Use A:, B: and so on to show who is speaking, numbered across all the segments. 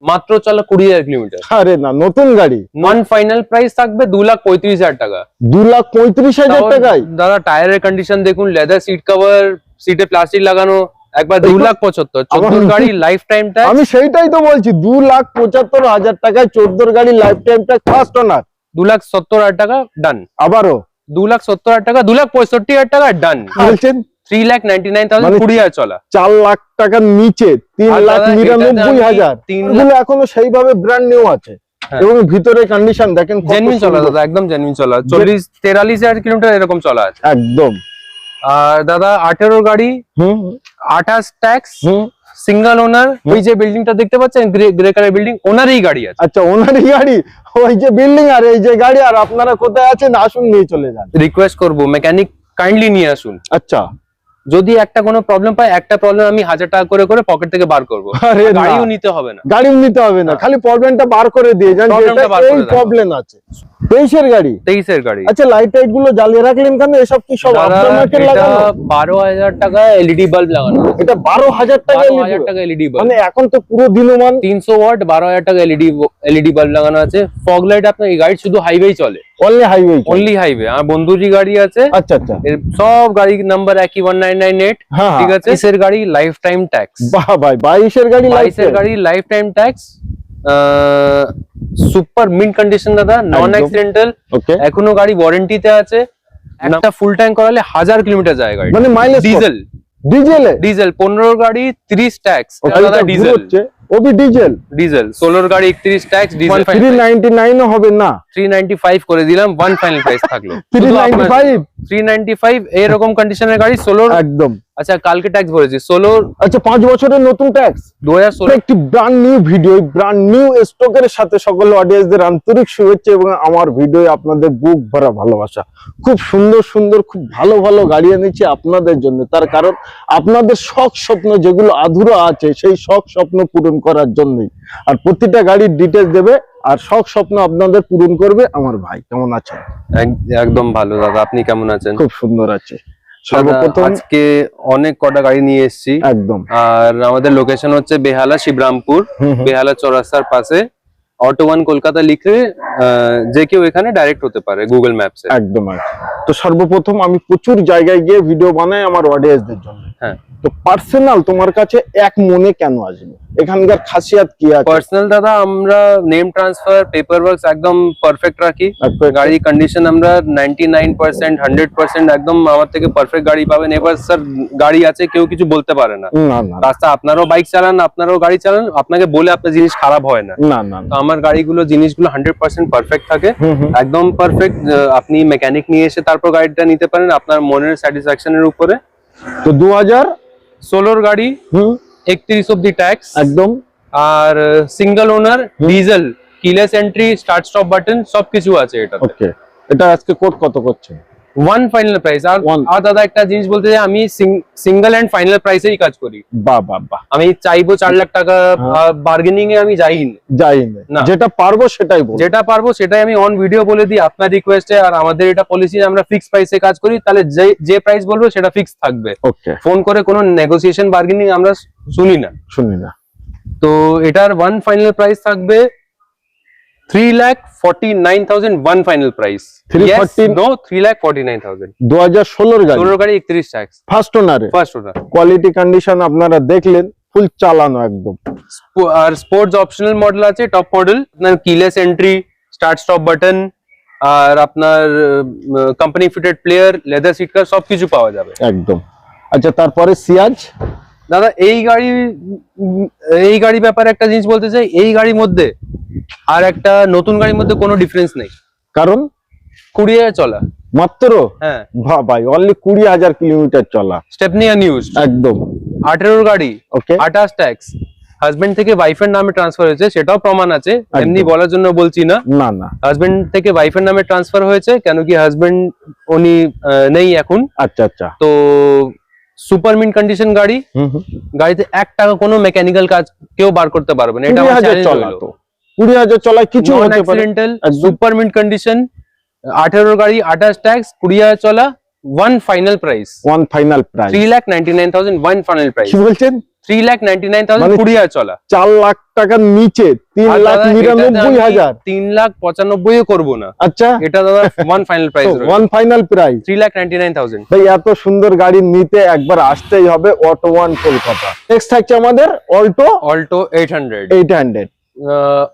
A: মাত্র চলা 20,000 কিলোমিটার।
B: আরে না, নতুন গাড়ি।
A: নন ফাইনাল প্রাইস থাকবে 2,35,000 টাকা।
B: 2,35,000 টাকায়?
A: দাদা টায়ারের কন্ডিশন দেখুন, লেদার সিট কভার, সিটে প্লাস্টিক লাগানো, একবার 2,75,000। 14 গাড়ি লাইফ টাইম ট্যাক্স।
B: আমি সেইটাই তো বলছি, 2,75,000 টাকায় 14 গাড়ি লাইফ টাইম ট্যাক্স, ফার্স্ট ওনার।
A: 2,70,000 টাকা ডান।
B: আবারও
A: 2,70,000 টাকা, 2,65,000 টাকা ডান।
B: বলছেন
A: 3,99,000 20,000 চলা।
B: 4 লাখ টাকার নিচে 3,99,000। এগুলো এখনো সেইভাবে ব্র্যান্ড নিউ আছে এবং ভিতরে কন্ডিশন দেখেন,
A: জেনুইন চলা দাদা, একদম জেনুইন চলা। 43,000 কিলোমিটার এরকম চলা আছে
B: একদম।
A: আর দাদা 18 গাড়ি, 28 ট্যাক্স, সিঙ্গেল ওনার। ওই যে বিল্ডিংটা দেখতে পাচ্ছেন, গ্রে কালার বিল্ডিং, ওনারই গাড়ি আছে।
B: আচ্ছা, ওনারই গাড়ি, ওই যে বিল্ডিং আর এই যে গাড়ি। আর আপনারা কোথায় আছেন, আসুন নিয়ে চলে যান।
A: রিকোয়েস্ট করবো মেকানিক কাইন্ডলি নিয়ে আসুন।
B: আচ্ছা,
A: যদি একটা কোনো প্রবলেম পায়, একটা প্রবলেম আমি 1000 টাকা করে করে পকেট থেকে বার করবো।
B: আরে না,
A: গাড়িও নিতে হবে না,
B: গাড়িও নিতে হবে না, খালি প্রবলেমটা বার করে দিয়ে যান, এই প্রবলেম আছে। 23 এর গাড়ি,
A: 23 এর গাড়ি।
B: আচ্ছা, লাইট টাইট গুলো জ্বালিয়ে রাখলেন কেন? এসব কি সব আফটার মার্কেট লাগানো?
A: 12,000 টাকা এলইডি বাল্ব লাগানো।
B: এটা 12,000 টাকা?
A: 12,000 টাকা এলইডি বাল্ব,
B: মানে এখন তো পুরো দিনমান
A: 300 ওয়াট, 12,000 টাকা এলইডি বাল্ব লাগানো আছে। ফগ লাইট আপনার এই গাড়ি শুধু হাইওয়ে চলে,
B: অনলি হাইওয়ে,
A: অনলি হাইওয়ে। আমার বন্ধুজি গাড়ি আছে।
B: আচ্ছা আচ্ছা,
A: এর সব গাড়ি নাম্বার একই 1998। ঠিক আছে, 22 এর গাড়ি লাইফ টাইম ট্যাক্স।
B: বাহ ভাই, 22 এর গাড়ি,
A: 22 এর গাড়ি life time tax, super mint condition দাদা, নন অ্যাক্সিডেন্টাল। এখনো গাড়ি ওয়ারেন্টিতে আছে। একটা ফুল ট্যাঙ্ক করালে 1000 কিলোমিটার যায় গাড়ি।
B: মানে মাইলেজ
A: ডিজেল, ডিজেল 15 গাড়ি 30 ট্যাক্স দাদা, ডিজেল,
B: ওবি ডিজেল,
A: ডিজেল 16 গাড়ি 31 ট্যাক্স, ডিজেল
B: 399 ও হবে না?
A: 395 করে দিলাম, ওয়ান ফাইনাল প্রাইস থাকলো
B: 395
A: এরকম কন্ডিশনের গাড়ি 16
B: একদম।
A: আচ্ছা, কালকে ট্যাক্স ভরেছি 16।
B: আচ্ছা, 5 বছরের নতুন ট্যাক্স
A: 2016।
B: একটি brand new video, brand new স্টকের সাথে সকল অডিয়েন্সদের আন্তরিক শুভেচ্ছা এবং আমার ভিডিও আপনাদের বুক ভরা ভালোবাসা। খুব সুন্দর সুন্দর, খুব ভালো ভালো গাড়ি এনেছি আপনাদের জন্য। তার কারণ আপনাদের শখ স্বপ্ন যেগুলো আধুরা আছে, সেই শখ স্বপ্ন পূরণ করার জন্যই। আর প্রতিটা গাড়ির ডিটেলস দেবে আর শখ স্বপ্ন আপনাদের পূরণ করবে আমার ভাই। কেমন আছেন?
A: একদম ভালো দাদা, আপনি কেমন আছেন?
B: খুব সুন্দর আছে। সর্বপ্রথম
A: আজকে অনেক কটা গাড়ি নিয়ে এসেছি
B: একদম।
A: আর আমাদের লোকেশন হচ্ছে বেহালা শিবরামপুর, বেহালা চৌরাস্তার পাশে। অটো ওয়ান কলকাতা লিখে যে কেউ এখানে ডাইরেক্ট হতে পারে গুগল ম্যাপস এ।
B: একদম। তো সর্বপ্রথম আমি প্রচুর জায়গায় গিয়ে ভিডিও বানাই আমার অডিয়েন্সদের জন্য।
A: হ্যাঁ,
B: তো পার্সোনাল তোমার কাছে এক মনে কেন আসবে? এখানকার খাসিয়াত কি আছে?
A: পার্সোনাল দাদা, আমরা নেম ট্রান্সফার, পেপার ওয়ার্কস একদম পারফেক্ট রাখি। গাড়ি কন্ডিশন আমরা 99%, 100% একদম আমার থেকে পারফেক্ট গাড়ি পাবেন। এবার স্যার গাড়ি আছে, কেউ কিছু বলতে পারে না। রাস্তা আপনারও বাইক চালান, আপনারও গাড়ি চালান, আপনাকে বলে আপনার জিনিস খারাপ হয় না। তো আমার গাড়িগুলো জিনিসগুলো 100% পারফেক্ট থাকে, একদম পারফেক্ট। আপনি মেকানিক নিয়ে এসে তারপর গাড়িটা নিতে পারেন আপনার মনের স্যাটিসফ্যাকশনের উপরে।
B: তো 2016
A: গাড়ি, 31 অব্দি ট্যাক্স
B: একদম।
A: আর single owner, diesel, keyless entry, start stop button সবকিছু আছে এটা।
B: ওকে, এটা আজকে কোড কত করছে?
A: One final price. আর দাদা একটা জিনিস বলতে চাই, আমি সিঙ্গেল এন্ড ফাইনাল প্রাইসেই কাজ করি।
B: বাহ বাহ বাহ।
A: আমি চাইবো 4 লাখ টাকা, বার্গেনিং এ আমি যাই না। যেটা পারবো সেটাই আমি অন ভিডিও বলে দিই আপনার রিকোয়েস্টে। আর আমাদের এটা পলিসি, আমরা ফিক্স প্রাইসে কাজ করি। তাহলে যে প্রাইস বলবো সেটা ফিক্স থাকবে।
B: ওকে,
A: ফোন করে কোনো নেগোসিয়েশন বার্গেনিং আমরা শুনি না। তো এটার ওয়ান ফাইনাল প্রাইস থাকবে 3,49,000 ওয়ান ফাইনাল প্রাইস। 3,49,000।
B: 2016 গাড়ি,
A: 16 গাড়ি 31 tax,
B: first owner. Quality condition আপনারা দেখলেন, ফুল চালানো একদম।
A: আর স্পোর্টস অপশনাল মডেল আছে, টপ মডেল। আপনার keyless entry, start stop button, আর আপনার company fitted player, leather seat cover সবকিছু পাওয়া যাবে
B: একদম। আচ্ছা, তারপরে সিয়াজ
A: দাদা, এই গাড়ি ব্যাপারে একটা জিনিস বলতে চাই। এই গাড়ির মধ্যে আর একটা নতুন গাড়ির মধ্যে কোনো ডিফারেন্স নেই। কারণ 20,000 চলা
B: মাত্র।
A: হ্যাঁ
B: ভাই, অনলি 20,000 কিলোমিটার চলা,
A: স্টেপনি আনইউজ
B: একদম।
A: 18 গাড়ি, 28 ট্যাক্স। হাজবেন্ড থেকে ওয়াইফের নামে ট্রান্সফার হয়েছে, সেটাও প্রমাণ আছে, এমনি বলার জন্য বলছি না। হাজবেন্ড থেকে ওয়াইফের নামে ট্রান্সফার হয়েছে, কেন কি হাজবেন্ড উনি নেই এখন।
B: আচ্ছা আচ্ছা।
A: তো সুপার মিন্ট কন্ডিশন গাড়ি, গাড়িতে 1 টাকা কোনো মেকানিক্যাল কাজ কেউ বার করতে পারবে না। এটা আমার চ্যালেঞ্জ হলো।
B: 20,000 চলায় কিছু হতে পারে।
A: সুপার মিন্ট কন্ডিশন, 18 গাড়ি, 28 ট্যাক্স, 20,000 চলা, one final price.
B: 3,99,000
A: one final price.
B: কি বলছেন?
A: 3,99,000
B: মানে
A: 20,000 চলা।
B: 4 লাখ টাকার নিচে
A: আর
B: 3,99,000।
A: 3,95,000 করবো না,
B: আচ্ছা,
A: এটা দাদা one final price
B: one final price.
A: 3,99,000।
B: ভাই এত সুন্দর গাড়ি নিতে একবার আসতেই হবে অটো ওয়ান কলকাতা। নেক্সট থাকছে আমাদের
A: অল্টো 800।
B: 800।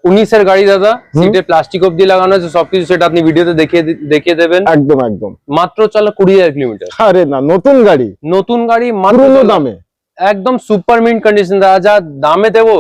A: 19 এর গাড়ি দাদা, সিটে প্লাস্টিক অব্দি লাগানো আছে, সবকিছু সেটা আপনি ভিডিওতে দেখিয়ে দেবেন।
B: একদম একদম।
A: মাত্র চলো 20,000 কিলোমিটার।
B: আরে না, নতুন গাড়ি,
A: নতুন গাড়ি, মাত্র
B: পুরনো
A: চলা।
B: দামে,
A: একদম সুপার মিন্ট কন্ডিশন দাদা, যা দামে দেবো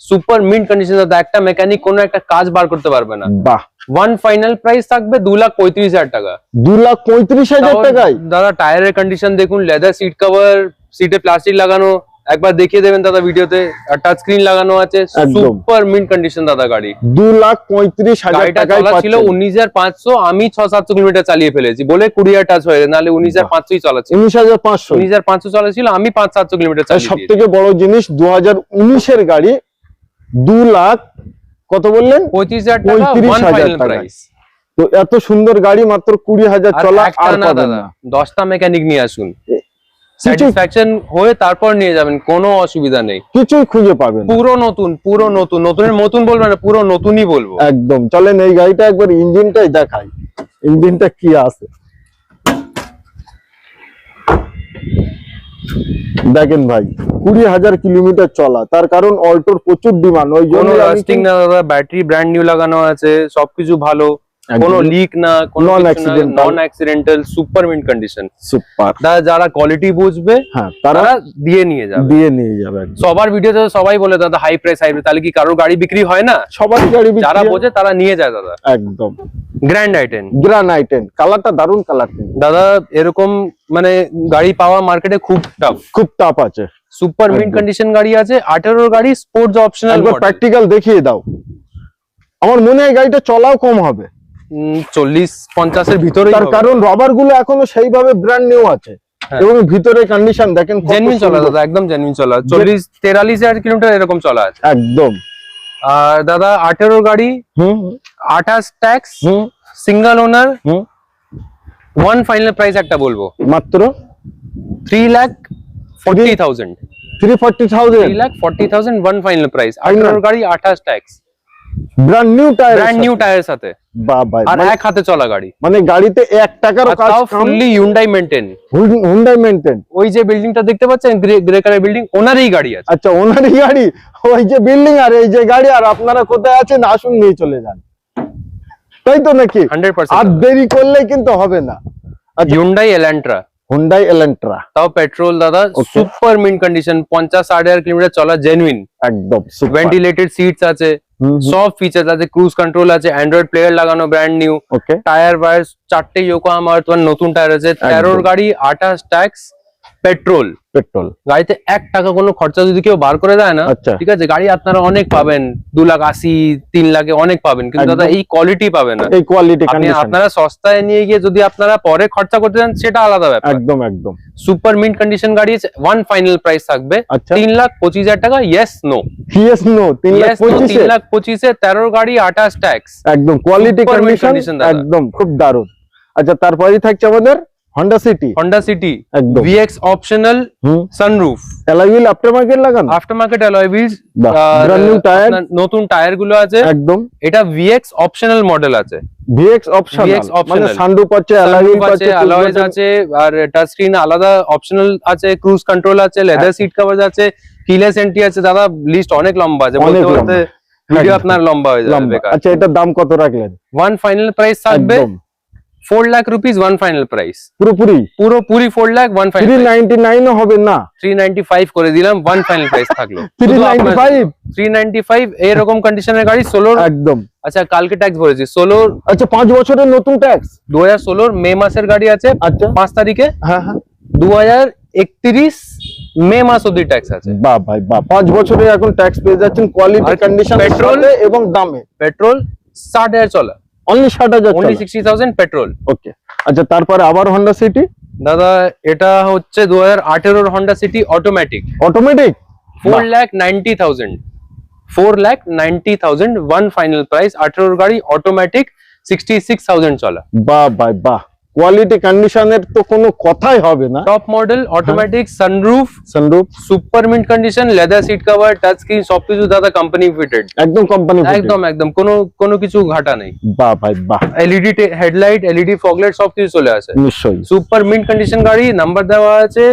A: সুপার মিন্ট কন্ডিশন দাদা, একটা মেকানিক কোনো একটা কাজ বার করতে পারবে না।
B: বাহ।
A: ওয়ান ফাইনাল প্রাইস থাকবে 2,35,000 টাকা।
B: 2,35,000 টাকায়
A: দাদা টায়ারের কন্ডিশন দেখুন, লেদার সিট কভার, সিটে প্লাস্টিক লাগানো, একবার দেখিয়ে দেবেন দাদা ভিডিওতে, টাচ স্ক্রিন লাগানো আছে, সুপার মিন্ট কন্ডিশন দাদা গাড়ি।
B: 2,35,000
A: গাড়িটা
B: টাকায়
A: চলা ছিল 19,500, আমি 600-700 কিলোমিটার চালিয়ে ফেলেছি বলে 20,000 টাচ হয়ে যায়, নাহলে 19,500ই চলা ছিল।
B: 19,500।
A: 19,500 চলা ছিল, আমি 500-700 কিলোমিটার চালিয়ে
B: সব থেকে বড় জিনিস 2019 এর গাড়ি 2 লাখ কত বললেন?
A: 35,000 টাকা ওয়ান
B: 35,000
A: ফাইনাল
B: টাকা।
A: প্রাইস।
B: তো এত সুন্দর গাড়ি মাত্র 20,000
A: আর
B: চলা,
A: একটা
B: আর
A: না
B: পাবেন
A: দাদা,
B: না।
A: 10টা মেকানিক নিয়ে আসুন,
B: কিছু
A: স্যাটিসফ্যাকশন হয়ে তারপর নিয়ে যাবেন, কোনো অসুবিধা নেই।
B: কিছুই খুঁজে পাবেন না।
A: পুরো নতুন, পুরো নতুন, নতুনের মতন বলবো না, পুরো নতুনই বলবো।
B: একদম। চলেন এই গাড়িটা একবার ইঞ্জিনটাই দেখাই, ইঞ্জিনটা কি আছে দেখেন ভাই। 20,000 কিলোমিটার চলা, তার কারণ অল্টোর প্রচুর ডিমান্ড, ওই জন্য
A: কোনো রাস্টিং না দাদা, ব্যাটারি ব্র্যান্ড নিউ লাগানো আছে, সবকিছু ভালো, কোনো লিক না, কোনো non accidental, super mint condition.
B: Super.
A: যারা কোয়ালিটি বুঝবে
B: হ্যাঁ, তারা
A: দিয়ে নিয়ে যাবে,
B: দিয়ে নিয়ে যাবে।
A: সবার ভিডিওতে সবাই বলে দাদা হাই প্রাইস, তাহলে কি কারোর গাড়ি বিক্রি হয় না?
B: সবারই গাড়ি বিক্রি
A: যারা
B: হয়।
A: বোঝে তারা নিয়ে যায় দাদা।
B: একদম।
A: গ্র্যান্ড আইটেন,
B: গ্র্যান্ড আইটেন, কালারটা দারুন কালার কিন্তু
A: দাদা এরকম মানে গাড়ি পাওয়া মার্কেটে খুব টাফ,
B: খুব টাফ আছে।
A: সুপার মিন্ট কন্ডিশন গাড়ি আছে, 18 গাড়ি, স্পোর্টস অপশনাল
B: একবার প্র্যাকটিক্যাল দেখিয়ে দাও। আমার মনে হয় গাড়িটা চলাও কম হবে,
A: 40-50 এর ভিতরে,
B: তার কারণ রবার গুলো এখনো সেইভাবে ব্র্যান্ড নিউ আছে, এবং ভিতরে কন্ডিশন দেখেন
A: জেনুইন চলা দাদা, একদম জেনুইন চলা, 40-43,000 কিলোমিটার এরকম চলা আছে
B: একদম।
A: আর দাদা 18 গাড়ি, 28 ট্যাক্স, সিঙ্গেল ওনার, ওয়ান ফাইনাল প্রাইস একটা বলবো,
B: মাত্র
A: 3,40,000।
B: 340,000
A: 3,40,000 ওয়ান ফাইনাল প্রাইস, 18 গাড়ি, 28 tax,
B: brand new tyre,
A: brand new টায়ারের সাথে,
B: বাবা।
A: আর এক হাতে চলা গাড়ি,
B: মানে গাড়িতে 1 টাকারও কাজ
A: তাও
B: কম,
A: fully Hyundai maintain.
B: Hyundai maintain.
A: ওই যে বিল্ডিংটা দেখতে পাচ্ছেন, গ্রে কালার বিল্ডিং, ওনারই গাড়ি আছে।
B: আচ্ছা, ওনারই গাড়ি, ওই যে বিল্ডিং আর এই যে গাড়ি, আর আপনারা কোথায় আছেন আসুন নিয়ে চলে যান, তাই তো নাকি?
A: 100%।
B: আর দেরি করলে কিন্তু হবে না।
A: হিউন্ডাই এলান্ট্রা,
B: হুন্ডাই এলান্ট্রা,
A: তাও পেট্রোল দাদা, সুপার মিন্ট কন্ডিশন, 50-60,000 কিলোমিটার চলা, জেনুইন,
B: একদম
A: ভেন্টিলেটেড সিটস আছে, সব ফিচার্স আছে, ক্রুজ কন্ট্রোল আছে, অ্যান্ড্রয়েড প্লেয়ার লাগানো, ব্র্যান্ড নিউ,
B: ওকে।
A: টায়ার ওয়ার 4টে ইয়োকোহামা তোমার নতুন টায়ার আছে, 13 গাড়ি, 28 ট্যাক্স, পেট্রোল। গাড়িতে 1 টাকা কোনো খরচা যদি কেউ বার করে দেয় না,
B: আচ্ছা,
A: ঠিক আছে, গাড়ি আপনারা অনেক পাবেন, 2,80,000, 3 লাখে অনেক পাবেন, কিন্তু দাদা এই কোয়ালিটি পাবেন না,
B: এই কোয়ালিটি
A: আপনারা সস্তায় নিয়ে গিয়ে যদি আপনারা পরে খরচা করতে চান সেটা আলাদা ব্যাপার।
B: একদম একদম।
A: সুপার মিন্ট কন্ডিশন গাড়ি, ওয়ান ফাইনাল প্রাইস থাকবে 3,25,000 টাকা। Yes no?
B: Yes no.
A: 3,25,000 13 গাড়ি, 28 ট্যাক্স,
B: একদম কোয়ালিটি কন্ডিশন, একদম খুব দারুণ। আচ্ছা, তারপরেই থাকছে আমাদের হোন্ডা সিটি, একদম
A: VX optional, sunroof, alloy wheel after market alloy wheels,
B: brand new tyre,
A: নতুন টায়ার গুলো আছে
B: একদম।
A: এটা VX অপশনাল মডেল আছে,
B: VX অপশনাল মানে সানরুফ আছে, অ্যালয় হুইল আছে,
A: অ্যালয়েস আছে, আর টাচ স্ক্রিন আলাদা অপশনাল আছে, ক্রুজ কন্ট্রোল আছে, লেদার সিট কভার আছে, কিলেস এন্ট্রি আছে। দাদা লিস্ট অনেক লম্বা আছে, বলতে বলতে ভিডিও আপনার লম্বা হয়ে যাবে।
B: আচ্ছা, এটার দাম কত রাখলেন?
A: ওয়ান ফাইনাল প্রাইস থাকবে 4 lakh rupees, one final price, পুরোপুরি 4 লাখ, ওয়ান ফাইনাল।
B: 399 হবে না?
A: 395 করে দিলাম, ওয়ান ফাইনাল প্রাইস থাকলো
B: 395
A: এরকম কন্ডিশনের গাড়ি, 16
B: একদম।
A: আচ্ছা, কালকে ট্যাক্স ভরেছি 16।
B: আচ্ছা, 5 বছরের নতুন ট্যাক্স,
A: 2016 মে মাসের গাড়ি আছে। আচ্ছা, 5 তারিখে,
B: হ্যাঁ হ্যাঁ,
A: 2031 মে মাস অবধি ট্যাক্স আছে।
B: বাহ ভাই বাহ, 5 বছরে এখন ট্যাক্স পেয়ে যাচ্ছেন, কোয়ালিটি কন্ডিশন,
A: পেট্রোল
B: এবং দামে।
A: পেট্রোল 60,000 চলা,
B: অনলি 60,000,
A: অনলি 60,000 পেট্রোল।
B: ওকে। আচ্ছা, তারপরে আবার হোন্ডা সিটি
A: দাদা, এটা হচ্ছে 2018 Honda city automatic, 4,90,000, 4,90,000 one final price, 18 গাড়ি, অটোমেটিক, 66,000 চলা।
B: বাহ ভাই বাহ, কোয়ালিটি কন্ডিশনের তো কোনো কথাই হবে না।
A: Top model, automatic, sunroof, super mint condition, leather seat cover, touch screen, সবকিছু দাদা কোম্পানি ফিটেড,
B: একদম কোম্পানি
A: একদম কোনো কিছু ঘাটা নেই।
B: বাহ ভাই বাহ।
A: এলইডি হেডলাইট, এলইডি ফগলাইট সবকিছু চলে আসে।
B: নিশ্চয়ই
A: সুপার মিন্ট কন্ডিশন গাড়ি, নাম্বার দেওয়া আছে,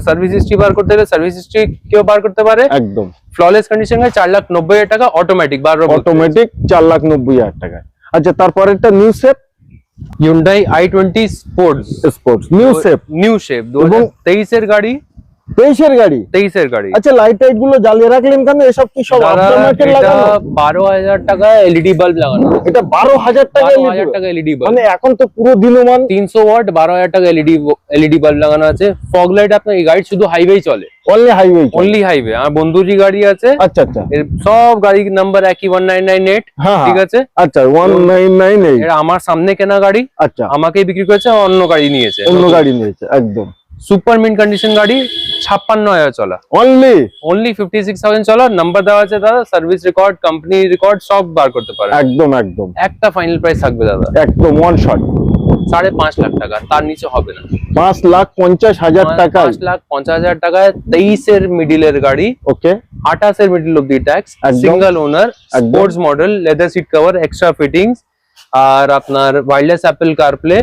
A: সার্ভিস হিস্ট্রি বার করতে গেলে সার্ভিস হিস্ট্রি কেউ বার করতে পারে।
B: একদম
A: ফ্ললেস কন্ডিশন গাড়ি, 4,90,000 টাকা, অটোমেটিক, 12
B: অটোমেটিক, 4,90,000 টাকা। আচ্ছা, তারপর একটা new shape,
A: Hyundai i20 sports, new shape 2023 এর গাড়ি,
B: 23 এর গাড়ি। আচ্ছা, লাইট টাইট গুলো জ্বালিয়ে রাখলেন কেন? এসব কি সব আফটার মার্কেট লাগানো?
A: 12,000 টাকা এলইডি বাল্ব লাগানো।
B: এটা 12,000 টাকা
A: 12,000 টাকা এলইডি বাল্ব,
B: মানে এখন তো পুরো দিনমান
A: 300 ওয়াট, 12,000 টাকা এলইডি বাল্ব লাগানো আছে। ফগ লাইট আপনার এই গাড়ি শুধু হাইওয়ে চলে, অনলি হাইওয়ে। আমার বন্ধুর যে গাড়ি আছে,
B: আচ্ছা আচ্ছা,
A: এর সব গাড়ির নাম্বার একই 1998, ঠিক আছে?
B: আচ্ছা 1998,
A: এটা আমার সামনে কেনা গাড়ি।
B: আচ্ছা,
A: আমাকেই বিক্রি করেছে, অন্য গাড়ি নিয়েছে,
B: একদম
A: সুপার মিন্ট কন্ডিশন গাড়ি, 56,000 চলা, অনলি 56,000 চলা। নাম্বার দেওয়া আছে দাদা, সার্ভিস রেকর্ড, কোম্পানি রেকর্ড সব বার করতে পারে।
B: একদম
A: একটা ফাইনাল প্রাইস থাকবে দাদা,
B: একদম ওয়ান শট,
A: 5.5 লাখ টাকা, তার নিচে হবে না।
B: 5,50,000 টাকা,
A: 5,50,000 টাকায় 23 এর মিডিলের গাড়ি,
B: ওকে,
A: 28 এর মিডিল অব্দি tax, single owner, sports model, leather seat cover, extra fittings, আর আপনার wireless Apple CarPlay,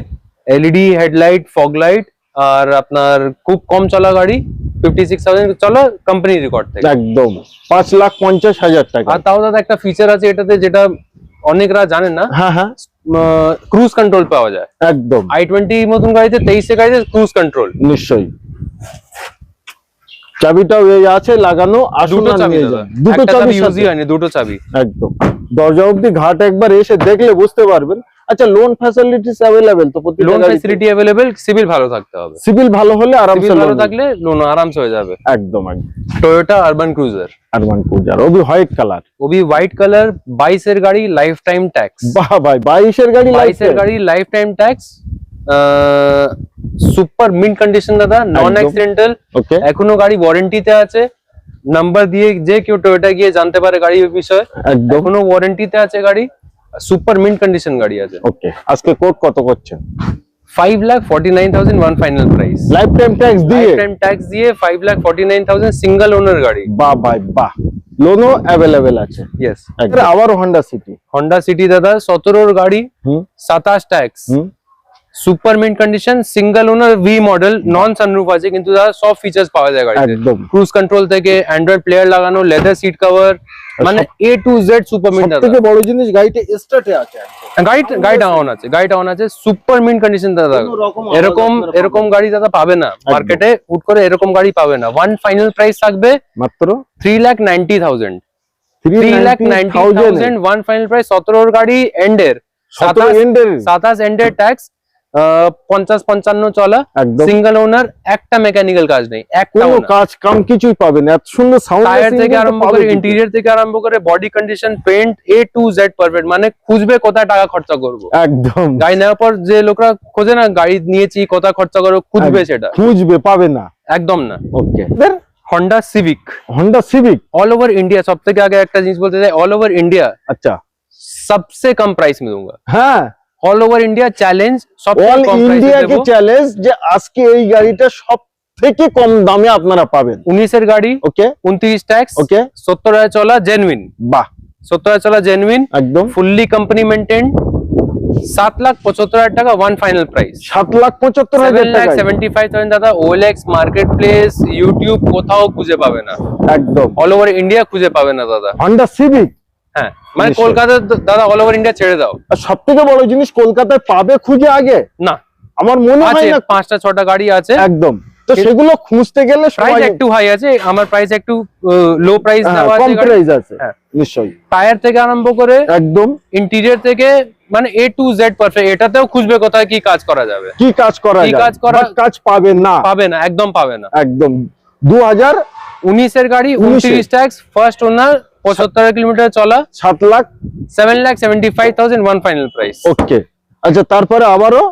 A: LED headlight, fog light, আর আপনার খুব কম চলা গাড়ি, 56,000 চলা, কোম্পানি রেকর্ড থেকে,
B: একদম 5,50,000 টাকা।
A: আর তাও দাদা একটা ফিচার আছে এটাতে, যেটা অনেকরা জানে না,
B: হ্যাঁ,
A: ক্রুজ কন্ট্রোল পাওয়া যায়।
B: একদম
A: i20 মতন গাড়িতে, 23 এর গাড়িতে ক্রুজ কন্ট্রোল।
B: নিশ্চয়ই, চাবিটাও এই আছে লাগানো,
A: দুটো চাবি দাদা,
B: দুটো চাবি
A: ইউজই হয়নি, দুটো চাবি,
B: একদম। দরজা অবধি ঘাট একবার এসে দেখলে বুঝতে পারবেন। আচ্ছা, লোন ফ্যাসিলিটিস अवेलेबल তো?
A: লোন ফ্যাসিলিটি अवेलेबल, সিভিল ভালো থাকতে হবে,
B: সিভিল ভালো হলে আরামসে,
A: ভালো থাকলে লোন আরামসে হয়ে যাবে।
B: একদম
A: টয়োটা আরবান ক্রুজার,
B: ও भी হোয়াইট কালার,
A: 22 এর গাড়ি, লাইফ টাইম ট্যাক্স।
B: বাহ ভাই, 22 এর গাড়ি,
A: life time tax, super mint condition দাদা, নন অ্যাক্সিডেন্টাল, এখনো গাড়ি ওয়ারেন্টিতে আছে। নাম্বার দিয়ে যে কেউ টয়োটা গিয়ে জানতে পারে গাড়ির বিষয়ে, এখনো ওয়ারেন্টিতে আছে গাড়ি, সুপার মিন্ট কন্ডিশন গাড়ি আছে।
B: ওকে, আজকে কোড কত করছেন?
A: 5,49,000 one final price,
B: life time tax দিয়ে
A: 5,49,000 সিঙ্গেল ওনার গাড়ি।
B: বাহ ভাই বাহ, লোনও अवेलेबल আছে।
A: ইয়েস,
B: আবার হোন্ডা সিটি
A: দাদা, 17 এর গাড়ি, 27 tax, super mint condition, single owner, V model, non sunroof আছে, কিন্তু দাদা সব ফিচার্স পাওয়া যায় গাড়িতে, ক্রুজ কন্ট্রোল থেকে অ্যান্ড্রয়েড প্লেয়ার লাগানো, লেদার সিট কভার, মানে A to Z super mint.
B: সবথেকে বড় জিনিস, গাড়িতে স্টার্টে আছে,
A: গাড়িটা অন আছে, সুপার মিন্ট কন্ডিশন দাদা। এরকম গাড়ি দাদা পাবে না মার্কেটে, হুট করে এরকম গাড়ি পাবে না। ওয়ান ফাইনাল প্রাইস থাকবে
B: মাত্র
A: 3,90,000, 3,90,000 ওয়ান ফাইনাল প্রাইস। 17 এর গাড়ি, এন্ডের 27 এন্ডের ট্যাক্স, 50-55 চলা, সিঙ্গেল ওনার, একটা মেকানিক্যাল কাজ নেই, একটা
B: কাম কিছুই পাবেন। এত সুন্দর সাউন্ড,
A: টায়ার থেকে আরম্ভ করে, ইন্টেরিয়র থেকে আরম্ভ করে, body condition, paint, A to Z perfect. মানে খুঁজবে কোথায় টাকা খরচা করবো,
B: একদম।
A: গাড়ি নেওয়ার পর যে লোকরা খোঁজে না গাড়ি নিয়েছি কোথায় খরচা করবো, খুঁজবে, সেটা
B: পাবে না,
A: একদম না।
B: Okay,
A: Honda Civic all over India, सबसे आगे एक चीज बोलते थे, ऑल ओवर इंडिया,
B: अच्छा,
A: सबसे कम प्राइस में दूंगा।
B: हाँ,
A: all over India challenge,
B: all India কে চ্যালেঞ্জ, যে আজকে এই গাড়িটা সব থেকে কম দামে আপনারা পাবেন।
A: 19 এর গাড়ি, ওকে, 29 ট্যাক্স, ওকে, 70,000 চলা, জেনুইন, বাহ, 70,000 চলা, জেনুইন, একদম ফুললি কোম্পানি মেইনটেইন, 7,75,000 টাকা ওয়ান ফাইনাল প্রাইস।
B: 7,75,000 টাকা,
A: 7,75,000 দাদা। OLX মার্কেট প্লেস, ইউটিউব কোথাও খুঁজে পাবে না, একদম অল ওভার ইন্ডিয়া খুঁজে পাবে না দাদা।
B: হোন্ডা সিভিক,
A: হ্যাঁ, মানে কলকাতা দাদা, অল ওভার ইন্ডিয়া ছেড়ে দাও।
B: আর সবথেকে বড় জিনিস, কলকাতায় পাবে খুঁজে আগে না, আমার মনে হয় না।
A: 5টা-6টা গাড়ি আছে,
B: একদম। তো সেগুলো খুঁজতে গেলে
A: প্রাইস একটু হাই আছে, আমার প্রাইস একটু লো প্রাইস দেওয়া আছে,
B: কম প্রাইস আছে, নিশ্চয়ই।
A: টায়ার থেকে আরম্ভ করে
B: একদম
A: ইন্টেরিয়র থেকে, মানে A to Z পারফেক্ট। এটাতেও খুঁজবে কোথায় কি কাজ করা যাবে,
B: কাজ পাবে না,
A: একদম পাবে না,
B: একদম। 2019
A: এর গাড়ি, 29 ট্যাক্স, ফার্স্ট ওনার, 75 কিলোমিটার চলা, 7,75,000 ওয়ান ফাইনাল প্রাইস।
B: ওকে, আচ্ছা, তারপরে আবারও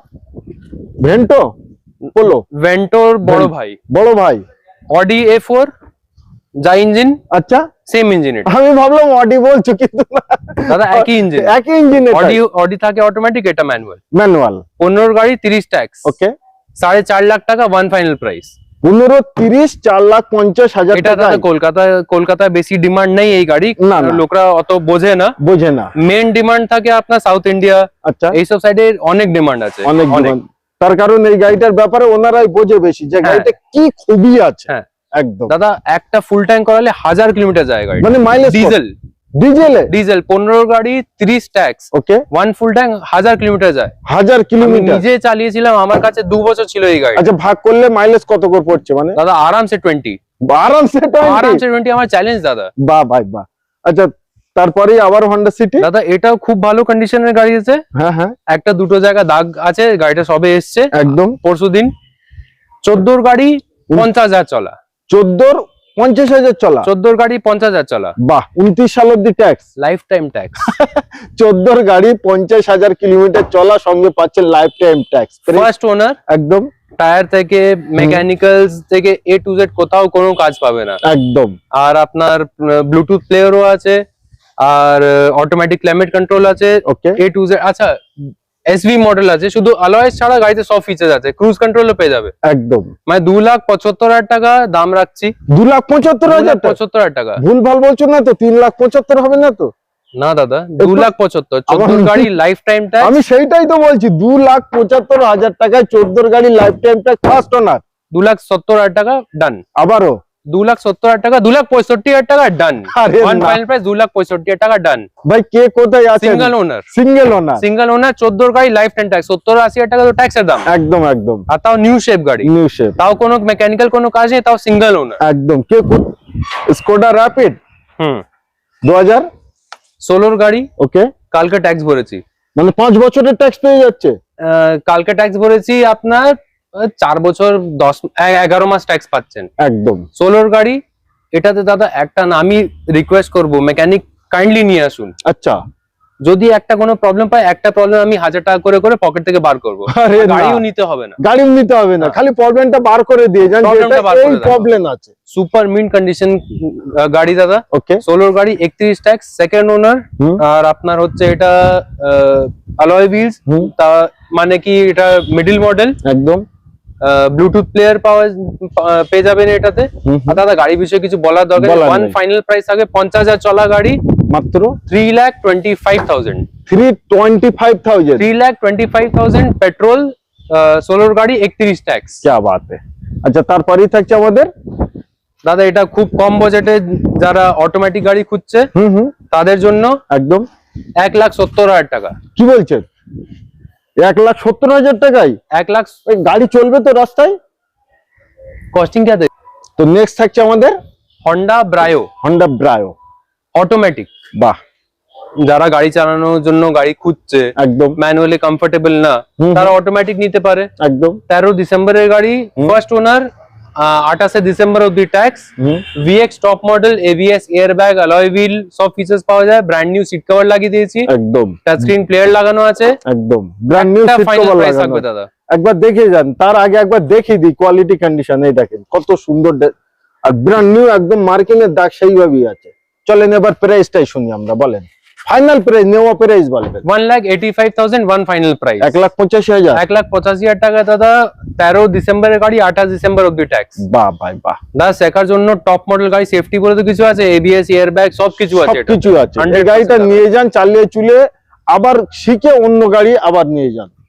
B: ভেন্টোর বড় ভাই, অডি
A: A4 যা ইঞ্জিন,
B: আচ্ছা,
A: সেম ইঞ্জিন এটা
B: আমি ভাবলাম অডি বলছো কিন্তু না।
A: দাদা একই ইঞ্জিন।
B: একই ইঞ্জিনে
A: অডি থাকে অটোমেটিক, এটা ম্যানুয়াল।
B: ম্যানুয়াল।
A: 15 গাড়ি 30 ট্যাক্স।
B: ওকে।
A: 4.5 লাখ টাকা ওয়ান ফাইনাল প্রাইস।
B: 15, 30, 4,50,000
A: এটা
B: টাকা।
A: দাদা কলকাতায় বেশি ডিমান্ড নেই এই গাড়ি,
B: না, না।
A: লোকরা অত বোঝে না। মেন ডিমান্ড থাকে আপনার সাউথ ইন্ডিয়া,
B: আচ্ছা,
A: এইসব সাইডে অনেক ডিমান্ড আছে,
B: অনেক demand। তার কারণ এই গাড়িটার ব্যাপারে ওনারাই বোঝে বেশি যে গাড়িটা কি খুবই আছে।
A: হ্যাঁ
B: একদম
A: দাদা, একটা ফুল ট্যাঙ্ক করালে 1000 কিলোমিটার যায় গাড়ি।
B: মানে মাইলেজ
A: ডিজেল 15 গাড়ি 30 ট্যাক্স।
B: ওকে।
A: ওয়ান ফুল ট্যাঙ্ক 1000 কিলোমিটার যায়।
B: 1000
A: আমি
B: কিলোমিটার
A: নিজে চালিয়েছিলাম, আমার কাছে 2 বছর ছিল এই গাড়ি।
B: আচ্ছা, ভাগ করলে মাইলেজ কত করে পড়ছে মানে?
A: দাদা আরামসে 20।
B: আরামসে
A: 20 আমার চ্যালেঞ্জ দাদা।
B: বাহ ভাই বাহ। আচ্ছা, তারপরে আবার হন্ডা সিটি।
A: দাদা এটাও খুব ভালো কন্ডিশনের গাড়ি আছে।
B: হ্যাঁ হ্যাঁ,
A: একটা দুটো জায়গা দাগ আছে, গাড়িটা সবে এসছে
B: একদম
A: পরশুদিন। 14 গাড়ি 50,000 চলা।
B: 14, 50,000 চলা।
A: 14 গাড়ি 50,000 চলা।
B: বাহ, 29 সাল অব্দি ট্যাক্স।
A: Life time tax.
B: 14 গাড়ি 50,000 কিলোমিটার চলা, সঙ্গে পাচ্ছে লাইফ টাইম ট্যাক্স।
A: ফার্স্ট ওনার।
B: একদম।
A: টায়ার থেকে মেকানিক্যালস থেকে A to Z কোথাও কোনো কাজ পাবে না
B: একদম।
A: আর আপনার ব্লুটুথ প্লেয়ারও আছে, আর অটোমেটিক ক্লাইমেট কন্ট্রোল আছে।
B: ওকে।
A: A to Z। আচ্ছা, SV মডেল আছে, শুধু অ্যালয়েস ছাড়া গাড়িতে সব ফিচার আছে, ক্রুজ কন্ট্রোলও পেয়ে যাবে।
B: একদম।
A: মানে 2,75,000 টাকা দাম রাখছি।
B: 2,75,000 টাকা?
A: 2,75,000 টাকা।
B: ভুল ভাল বলছো না তো? 3,75,000 হবে না তো?
A: না দাদা, 2,75,000। 14 গাড়ি লাইফ টাইম ট্যাক্স।
B: আমি সেইটাই তো বলছি, 2,75,000 টাকায় 14 গাড়ি লাইফ টাইম ট্যাক্স, ফার্স্ট ওনার।
A: 2,70,000 টাকা ডান।
B: আবারও
A: 2,70,000 টাকা, 2,65,000 টাকা ডান।
B: আরে
A: ওয়ান
B: না।
A: ফাইনাল প্রাইস 2,65,000 টাকা ডান।
B: ভাই কে কোথায় আছে?
A: সিঙ্গেল ওনার।
B: সিঙ্গেল ওনার
A: 14 গাড়ি লাইফ টাইম ট্যাক্স। 70-80,000 টাকা তো ট্যাক্সের দাম।
B: একদম একদম।
A: আর তাও নিউ শেপ গাড়ি,
B: নিউ শেপ,
A: তাও কোনো মেকানিক্যাল কোনো কাজ নেই, তাও সিঙ্গেল ওনার।
B: একদম। কে স্কোডা র‍্যাপিড 2000
A: 16 গাড়ি।
B: ওকে।
A: কালকে ট্যাক্স ভরেছি,
B: মানে 5 বছরের ট্যাক্স পেয়ে যাচ্ছে।
A: কালকে ট্যাক্স ভরেছি আপনার 4 বছর 11 মাস ট্যাক্স পাচ্ছেন।
B: একদম।
A: 16 গাড়ি। এটাতে দাদা একটা না, আমি রিকোয়েস্ট করব মেকানিক কাইন্ডলি নিয়ে আসুন।
B: আচ্ছা,
A: যদি একটা কোনো প্রবলেম পায়, একটা প্রবলেম আমি 1000 টাকা করে করে পকেট থেকে বার করবো।
B: আরে না।
A: গাড়িও নিতে হবে না,
B: গাড়িও নিতে হবে না, খালি প্রবলেমটা বার করে দিয়ে যান,
A: প্রবলেমটা বার
B: যেটা
A: করে
B: এই
A: দেন।
B: প্রবলেম আছে।
A: সুপার মিন্ট কন্ডিশন গাড়ি দাদা।
B: ওকে।
A: 16 গাড়ি 31 ট্যাক্স, সেকেন্ড ওনার।
B: হুম।
A: আর আপনার হচ্ছে এটা অ্যালয় হুইলস,
B: হুম।
A: তা মানে কি এটা মিডল মডেল।
B: একদম।
A: ব্লুটুথ প্লেয়ার পেয়ে যাবেন এটাতে।
B: হুম,
A: আর দাদা গাড়ি বিষয়ে কিছু বলার দরকার নেই।
B: বলার
A: ওয়ান
B: নেই।
A: ফাইনাল প্রাইস আগে 50,000 চলা গাড়ি
B: মাত্র
A: 3,25,000।
B: 3,25,000।
A: 3,25,000 পেট্রোল। 16 গাড়ি 31 ট্যাক্স।
B: क्या बात है। আচ্ছা, তারপরেই থাকছে আমাদের
A: দাদা এটা খুব কম বাজেটে যারা অটোমেটিক গাড়ি খুঁজছে তাদের জন্য
B: একদম
A: 1,70,000 টাকা।
B: কি বলছেন? 1,70,000 টাকায়
A: 1 লাখ
B: ওই গাড়ি চলবে তো রাস্তায়?
A: কস্টিং কে দেয়।
B: তো নেক্সট থাকছে আমাদের
A: Honda Brio
B: Honda Brio
A: automatic.
B: বাহ,
A: যারা গাড়ি চালানোর জন্য গাড়ি খুঁজছে,
B: একদম
A: ম্যানুয়ালি কমফোর্টেবল না, তারা অটোমেটিক নিতে পারে।
B: একদম।
A: 13 ডিসেম্বরের গাড়ি, ফার্স্ট ওনার, 28 ডিসেম্বর অব্দি tax. VX top model, ABS, airbag, alloy wheel সব ফিচার্স পাওয়া যায়। ব্র্যান্ড নিউ সিট কভার লাগিয়ে দিয়েছি,
B: একদম।
A: টাচ স্ক্রিন প্লেয়ার লাগানো আছে।
B: একদম brand new seat
A: final
B: cover
A: price
B: লাগানো।
A: থাকবে দাদা।
B: একবার দেখে যান, তার আগে একবার দেখিয়ে দিই কোয়ালিটি কন্ডিশন। এই দেখেন কত সুন্দর, আর ব্র্যান্ড নিউ একদম, মার্কিং এর দাগ সেইভাবেই আছে। চলেন এবার প্রাইসটাই শুনি আমরা, বলেন ফাইনাল প্রাইস, নেওয়া প্রাইস বলবেন।
A: 1,85,000 ওয়ান ফাইনাল প্রাইস।
B: 1,85,000।
A: 1,85,000 টাকা দাদা। 13 ডিসেম্বরের গাড়ি, 28 ডিসেম্বর অব্দি ট্যাক্স।
B: বাহ ভাই বাহ।
A: দাদা শেখার জন্য টপ মডেল গাড়ি, সেফটি বলে তো কিছু আছে, ABS, এয়ারব্যাগ সব কিছু আছে। এটা
B: সবকিছু আছে। এই
A: 100%
B: গাড়িটা নিয়ে যান, চালিয়ে চুলে আবার শিখে অন্য গাড়ি আবার নিয়ে যান।